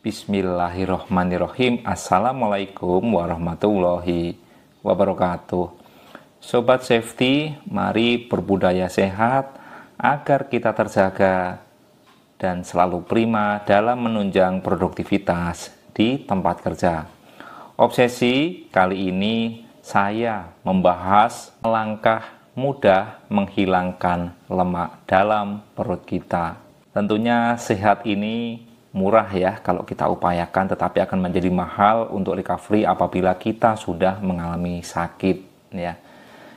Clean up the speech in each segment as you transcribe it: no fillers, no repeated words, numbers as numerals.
Bismillahirrohmanirrohim. Assalamualaikum warahmatullahi wabarakatuh. Sobat Safety, mari berbudaya sehat agar kita terjaga dan selalu prima dalam menunjang produktivitas di tempat kerja. Obsesi kali ini saya membahas langkah mudah menghilangkan lemak dalam perut kita. Tentunya sehat ini murah ya kalau kita upayakan, tetapi akan menjadi mahal untuk recovery apabila kita sudah mengalami sakit ya.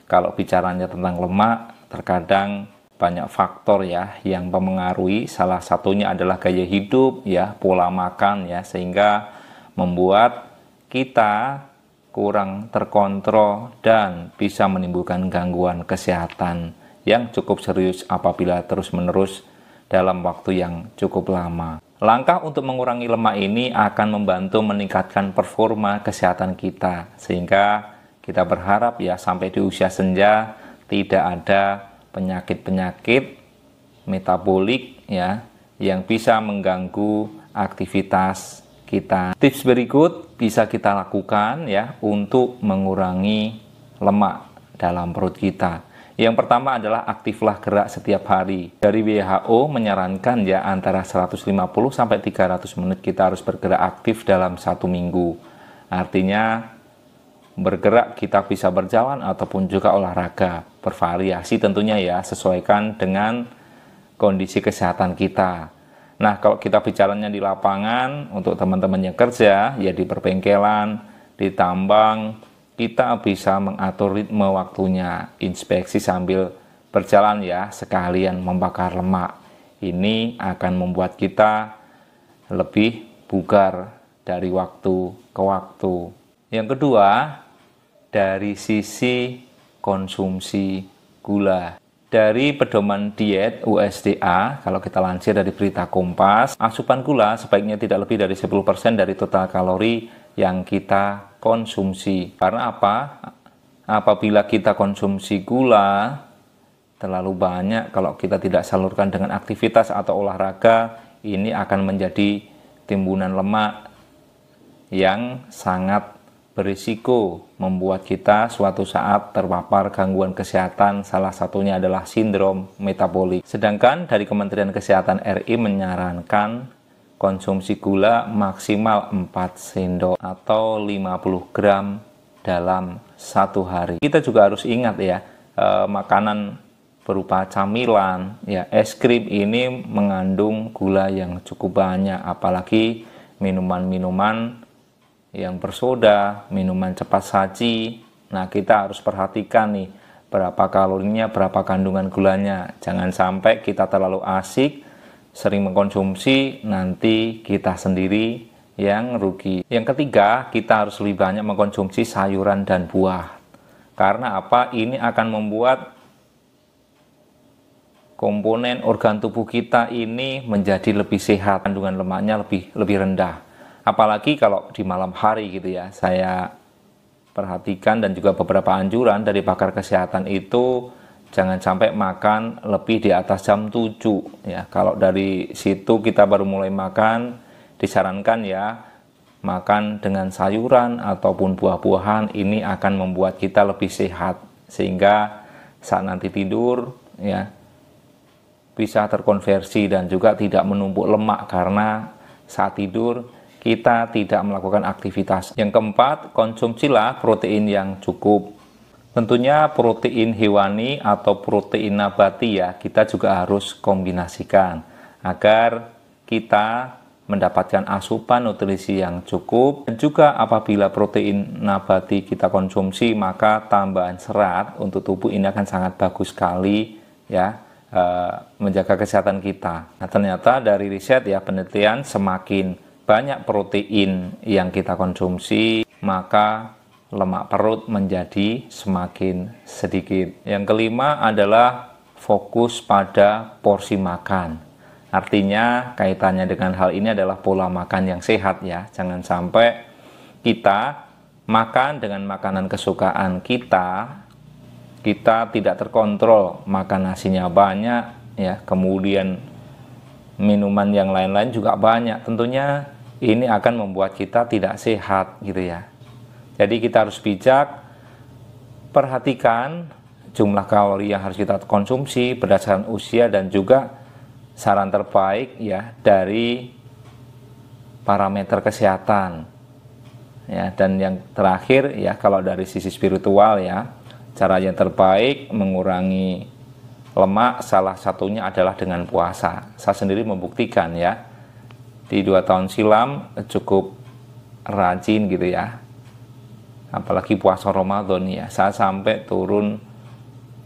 Kalau bicaranya tentang lemak, terkadang banyak faktor ya yang mempengaruhi. Salah satunya adalah gaya hidup ya, pola makan ya, sehingga membuat kita kurang terkontrol dan bisa menimbulkan gangguan kesehatan yang cukup serius apabila terus-menerus dalam waktu yang cukup lama. Langkah untuk mengurangi lemak ini akan membantu meningkatkan performa kesehatan kita, sehingga kita berharap ya sampai di usia senja tidak ada penyakit-penyakit metabolik ya yang bisa mengganggu aktivitas kita. Tips berikut bisa kita lakukan ya untuk mengurangi lemak dalam perut kita. Yang pertama adalah aktiflah gerak setiap hari. Dari WHO menyarankan ya antara 150 sampai 300 menit kita harus bergerak aktif dalam 1 minggu. Artinya bergerak kita bisa berjalan ataupun juga olahraga. Bervariasi tentunya ya, sesuaikan dengan kondisi kesehatan kita. Nah, kalau kita bicaranya di lapangan, untuk teman-teman yang kerja, ya di perbengkelan, di tambang, kita bisa mengatur ritme waktunya, inspeksi sambil berjalan ya, sekalian membakar lemak. Ini akan membuat kita lebih bugar dari waktu ke waktu. Yang kedua, dari sisi konsumsi gula. Dari pedoman diet USDA, kalau kita lansir dari berita Kompas, asupan gula sebaiknya tidak lebih dari 10% dari total kalori yang kita konsumsi. Karena apa? Apabila kita konsumsi gula terlalu banyak, kalau kita tidak salurkan dengan aktivitas atau olahraga, ini akan menjadi timbunan lemak yang sangat berisiko membuat kita suatu saat terpapar gangguan kesehatan, salah satunya adalah sindrom metabolik. Sedangkan dari Kementerian Kesehatan RI menyarankan konsumsi gula maksimal 4 sendok atau 50 gram dalam 1 hari. Kita juga harus ingat ya, makanan berupa camilan, ya es krim ini mengandung gula yang cukup banyak, apalagi minuman-minuman yang bersoda, minuman cepat saji. Nah, kita harus perhatikan nih berapa kalorinya, berapa kandungan gulanya. Jangan sampai kita terlalu asik sering mengkonsumsi, nanti kita sendiri yang rugi. Yang ketiga, kita harus lebih banyak mengkonsumsi sayuran dan buah. Karena apa? Ini akan membuat komponen organ tubuh kita ini menjadi lebih sehat, kandungan lemaknya lebih rendah. Apalagi kalau di malam hari gitu ya, saya perhatikan dan juga beberapa anjuran dari pakar kesehatan itu jangan sampai makan lebih di atas jam 7 ya. Kalau dari situ kita baru mulai makan, disarankan ya makan dengan sayuran ataupun buah-buahan. Ini akan membuat kita lebih sehat, sehingga saat nanti tidur ya bisa terkonversi dan juga tidak menumpuk lemak karena saat tidur kita tidak melakukan aktivitas. Yang keempat, konsumsilah protein yang cukup. Tentunya protein hewani atau protein nabati ya, kita juga harus kombinasikan agar kita mendapatkan asupan nutrisi yang cukup. Dan juga apabila protein nabati kita konsumsi, maka tambahan serat untuk tubuh ini akan sangat bagus sekali ya, menjaga kesehatan kita. Nah, ternyata dari riset ya, penelitian, semakin banyak protein yang kita konsumsi, maka lemak perut menjadi semakin sedikit. Yang kelima adalah fokus pada porsi makan. Artinya kaitannya dengan hal ini adalah pola makan yang sehat ya. Jangan sampai kita makan dengan makanan kesukaan kita tidak terkontrol, makan nasinya banyak ya, kemudian minuman yang lain-lain juga banyak. Tentunya ini akan membuat kita tidak sehat gitu ya. Jadi kita harus bijak, perhatikan jumlah kalori yang harus kita konsumsi berdasarkan usia dan juga saran terbaik ya dari parameter kesehatan. Ya, dan yang terakhir ya, kalau dari sisi spiritual ya, cara yang terbaik mengurangi lemak salah satunya adalah dengan puasa. Saya sendiri membuktikan ya, di 2 tahun silam cukup rajin gitu ya, apalagi puasa Ramadan ya, saya sampai turun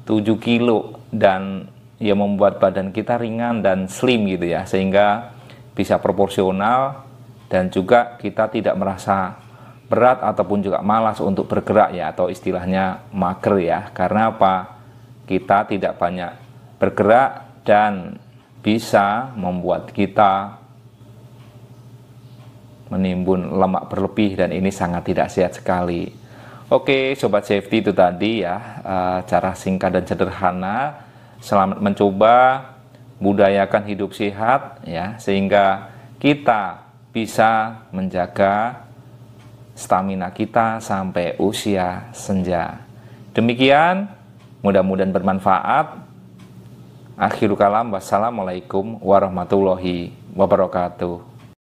7 kilo dan ya membuat badan kita ringan dan slim gitu ya, sehingga bisa proporsional dan juga kita tidak merasa berat ataupun juga malas untuk bergerak ya, atau istilahnya mager ya. Karena apa? Kita tidak banyak bergerak dan bisa membuat kita menimbun lemak berlebih, dan ini sangat tidak sehat sekali. Oke Sobat Safety, itu tadi ya cara singkat dan sederhana. Selamat mencoba, budayakan hidup sehat ya, sehingga kita bisa menjaga stamina kita sampai usia senja. Demikian, mudah-mudahan bermanfaat. Akhirul kalam, wassalamualaikum warahmatullahi wabarakatuh.